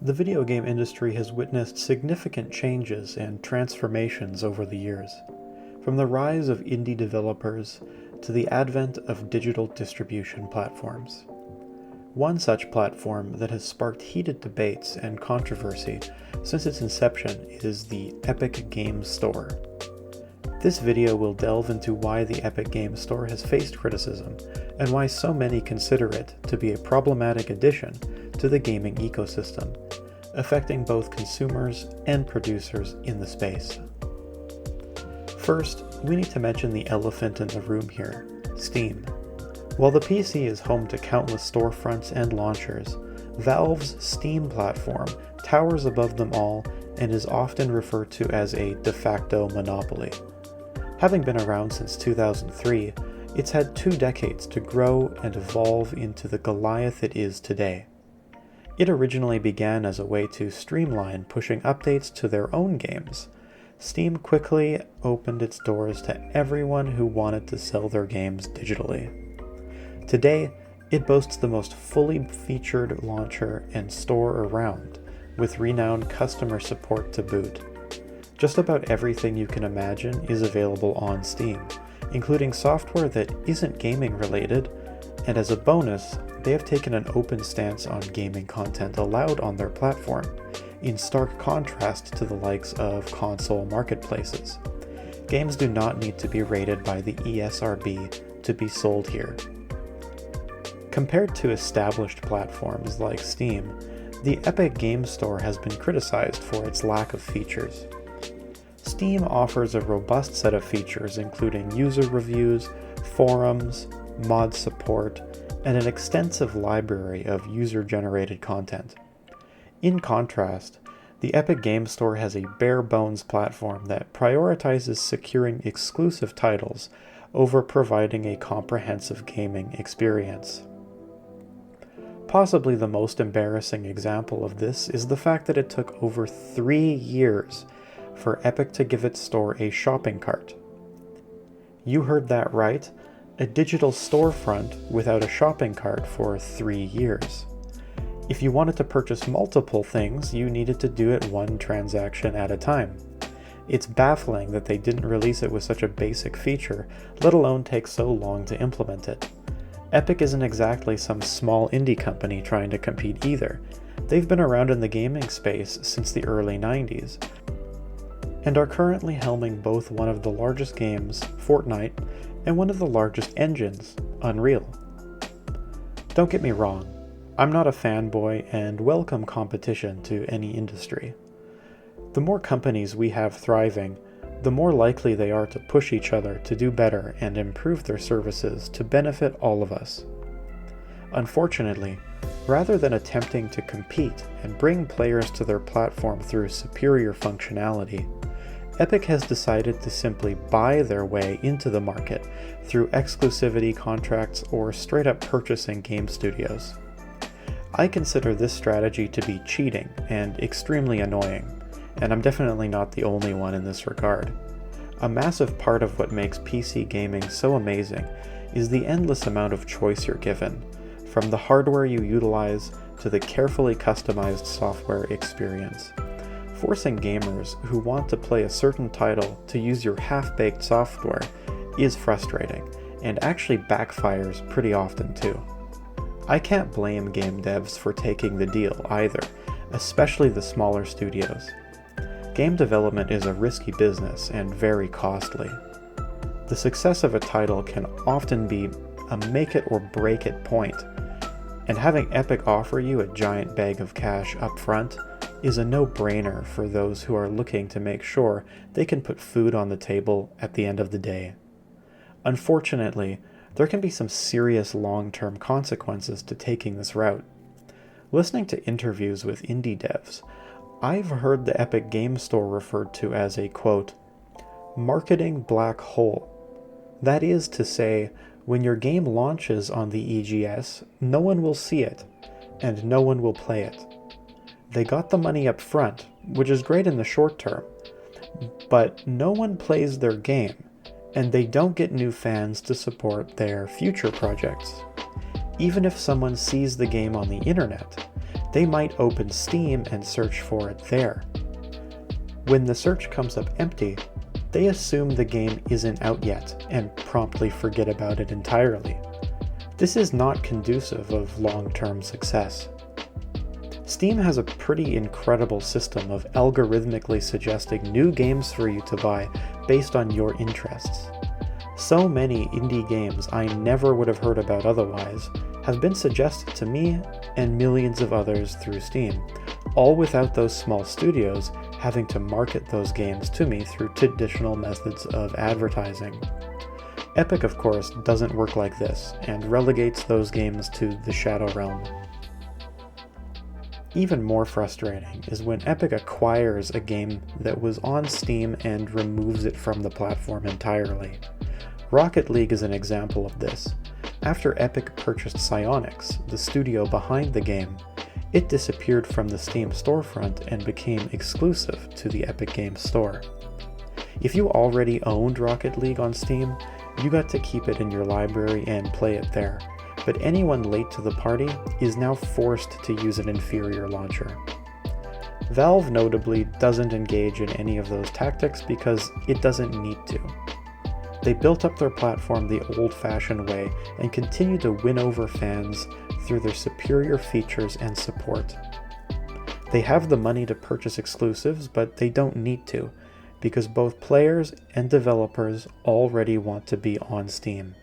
The video game industry has witnessed significant changes and transformations over the years, from the rise of indie developers to the advent of digital distribution platforms. One such platform that has sparked heated debates and controversy since its inception is the Epic Games Store. This video will delve into why the Epic Games Store has faced criticism and why so many consider it to be a problematic addition to the gaming ecosystem, affecting both consumers and producers in the space. First, we need to mention the elephant in the room here, Steam. While the PC is home to countless storefronts and launchers, Valve's Steam platform towers above them all and is often referred to as a de facto monopoly. Having been around since 2003, it's had 2 decades to grow and evolve into the Goliath it is today. It originally began as a way to streamline pushing updates to their own games. Steam quickly opened its doors to everyone who wanted to sell their games digitally. Today, it boasts the most fully featured launcher and store around, with renowned customer support to boot. Just about everything you can imagine is available on Steam, including software that isn't gaming related, and as a bonus, they have taken an open stance on gaming content allowed on their platform, in stark contrast to the likes of console marketplaces. Games do not need to be rated by the ESRB to be sold here. Compared to established platforms like Steam, the Epic Games Store has been criticized for its lack of features. Steam offers a robust set of features including user reviews, forums, mod support, and an extensive library of user-generated content. In contrast, the Epic Games Store has a bare-bones platform that prioritizes securing exclusive titles over providing a comprehensive gaming experience. Possibly the most embarrassing example of this is the fact that it took over 3 years for Epic to give its store a shopping cart. You heard that right, a digital storefront without a shopping cart for 3 years. If you wanted to purchase multiple things, you needed to do it one transaction at a time. It's baffling that they didn't release it with such a basic feature, let alone take so long to implement it. Epic isn't exactly some small indie company trying to compete either. They've been around in the gaming space since the early 90s, and are currently helming both one of the largest games, Fortnite, and one of the largest engines, Unreal. Don't get me wrong, I'm not a fanboy and welcome competition to any industry. The more companies we have thriving, the more likely they are to push each other to do better and improve their services to benefit all of us. Unfortunately, rather than attempting to compete and bring players to their platform through superior functionality, Epic has decided to simply buy their way into the market through exclusivity contracts or straight-up purchasing game studios. I consider this strategy to be cheating and extremely annoying, and I'm definitely not the only one in this regard. A massive part of what makes PC gaming so amazing is the endless amount of choice you're given, from the hardware you utilize to the carefully customized software experience. Forcing gamers who want to play a certain title to use your half-baked software is frustrating, and actually backfires pretty often too. I can't blame game devs for taking the deal either, especially the smaller studios. Game development is a risky business and very costly. The success of a title can often be a make-it-or-break-it point, and having Epic offer you a giant bag of cash up front is a no-brainer for those who are looking to make sure they can put food on the table at the end of the day. Unfortunately, there can be some serious long-term consequences to taking this route. Listening to interviews with indie devs, I've heard the Epic Games Store referred to as a, quote, marketing black hole. That is to say, when your game launches on the EGS, no one will see it, and no one will play it. They got the money up front, which is great in the short term, but no one plays their game, and they don't get new fans to support their future projects. Even if someone sees the game on the internet, they might open Steam and search for it there. When the search comes up empty, they assume the game isn't out yet and promptly forget about it entirely. This is not conducive of long-term success. Steam has a pretty incredible system of algorithmically suggesting new games for you to buy based on your interests. So many indie games I never would have heard about otherwise have been suggested to me and millions of others through Steam, all without those small studios having to market those games to me through traditional methods of advertising. Epic, of course, doesn't work like this, and relegates those games to the Shadow Realm. Even more frustrating is when Epic acquires a game that was on Steam and removes it from the platform entirely. Rocket League is an example of this. After Epic purchased Psyonix, the studio behind the game, it disappeared from the Steam storefront and became exclusive to the Epic Games Store. If you already owned Rocket League on Steam, you got to keep it in your library and play it there, but anyone late to the party is now forced to use an inferior launcher. Valve notably doesn't engage in any of those tactics because it doesn't need to. They built up their platform the old-fashioned way and continue to win over fans through their superior features and support. They have the money to purchase exclusives, but they don't need to, because both players and developers already want to be on Steam.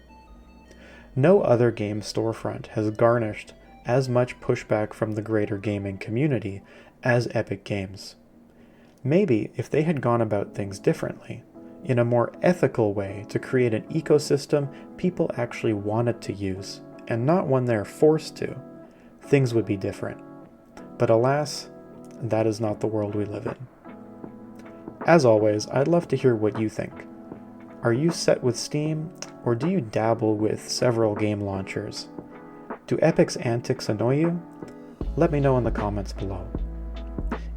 No other game storefront has garnished as much pushback from the greater gaming community as Epic Games. Maybe if they had gone about things differently, in a more ethical way to create an ecosystem people actually wanted to use, and not one they're forced to, things would be different. But alas, that is not the world we live in. As always, I'd love to hear what you think. Are you set with Steam, or do you dabble with several game launchers? Do Epic's antics annoy you? Let me know in the comments below.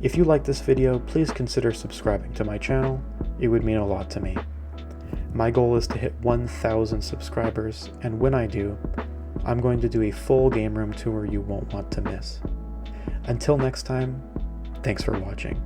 If you like this video, please consider subscribing to my channel. It would mean a lot to me. My goal is to hit 1,000 subscribers, and when I do, I'm going to do a full game room tour you won't want to miss. Until next time, thanks for watching.